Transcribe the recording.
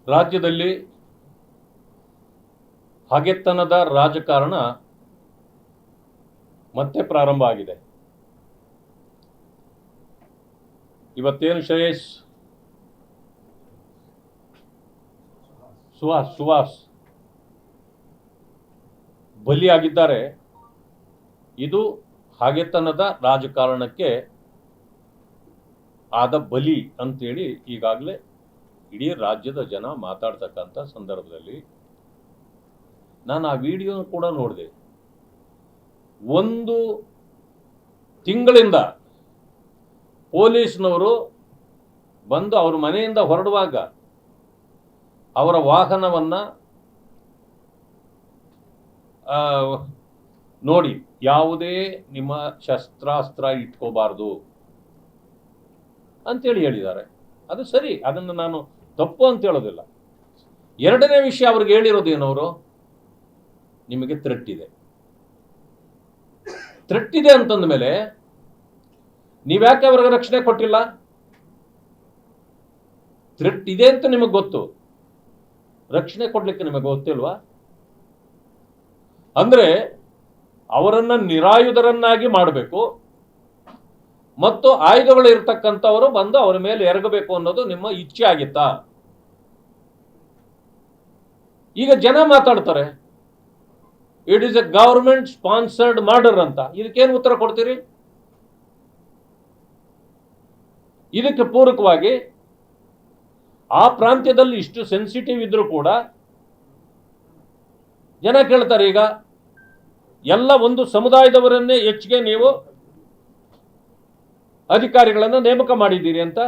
ರಾಜ್ಯದಲ್ಲಿ ಹಗೆತನದ ರಾಜಕಾರಣ ಮತ್ತೆ ಪ್ರಾರಂಭ ಆಗಿದೆ. ಇವತ್ತೇನು ಶ್ರೇಯಸ್ ಸುಹಾಸ್ ಬಲಿಯಾಗಿದ್ದಾರೆ. ಇದು ಹಗೆತನದ ರಾಜಕಾರಣಕ್ಕೆ ಆದ ಬಲಿ ಅಂತೇಳಿ ಈಗಾಗಲೇ ಇಡೀ ರಾಜ್ಯದ ಜನ ಮಾತಾಡ್ತಕ್ಕಂಥ ಸಂದರ್ಭದಲ್ಲಿ ನಾನು ಆ ವಿಡಿಯೋ ಕೂಡ ನೋಡಿದೆ. 1 ತಿಂಗಳಿಂದ ಪೊಲೀಸ್ನವರು ಬಂದು ಅವ್ರ ಮನೆಯಿಂದ ಹೊರಡುವಾಗ ಅವರ ವಾಹನವನ್ನು ನೋಡಿ ಯಾವುದೇ ನಿಮ್ಮ ಶಸ್ತ್ರಾಸ್ತ್ರ ಇಟ್ಕೋಬಾರ್ದು ಅಂತೇಳಿ ಹೇಳಿದ್ದಾರೆ. ಅದು ಸರಿ, ಅದನ್ನು ನಾನು ತಪ್ಪು ಅಂತ ಹೇಳೋದಿಲ್ಲ. ಎರಡನೇ ವಿಷಯ ಅವ್ರಿಗೆ ಹೇಳಿರೋದೇನವರು, ನಿಮಗೆ ಥ್ರೆಟ್ ಇದೆ ಅಂತಂದ ಮೇಲೆ ನೀವ್ಯಾಕೆ ಅವ್ರಿಗೆ ರಕ್ಷಣೆ ಕೊಟ್ಟಿಲ್ಲ? ಥ್ರೆಟ್ ಇದೆ ಅಂತ ನಿಮಗೆ ಗೊತ್ತು, ರಕ್ಷಣೆ ಕೊಡ್ಲಿಕ್ಕೆ ನಿಮಗೆ ಗೊತ್ತಿಲ್ವಾ? ಅಂದ್ರೆ ಅವರನ್ನ ನಿರಾಯುಧರನ್ನಾಗಿ ಮಾಡಬೇಕು ಮತ್ತು ಆಯುಧಗಳು ಇರ್ತಕ್ಕಂಥವರು ಬಂದು ಅವರ ಮೇಲೆ ಎರಗಬೇಕು ಅನ್ನೋದು ನಿಮ್ಮ ಇಚ್ಛೆ ಆಗಿತ್ತಾ? ಈಗ ಜನ ಮಾತಾಡ್ತಾರೆ it is A government sponsored murder ಅಂತ. ಇದಕ್ಕೇನು ಉತ್ತರ ಕೊಡ್ತೀರಿ? ಇದಕ್ಕೆ ಪೂರಕವಾಗಿ ಆ ಪ್ರಾಂತ್ಯದಲ್ಲಿ ಇಷ್ಟು ಸೆನ್ಸಿಟಿವ್ ಇದ್ರೂ ಕೂಡ ಜನ ಕೇಳ್ತಾರೆ, ಈಗ ಎಲ್ಲ ಒಂದು ಸಮುದಾಯದವರನ್ನೇ ಹೆಚ್ಚಿಗೆ ನೀವು ಅಧಿಕಾರಿಗಳನ್ನು ನೇಮಕ ಮಾಡಿದ್ದೀರಿ ಅಂತ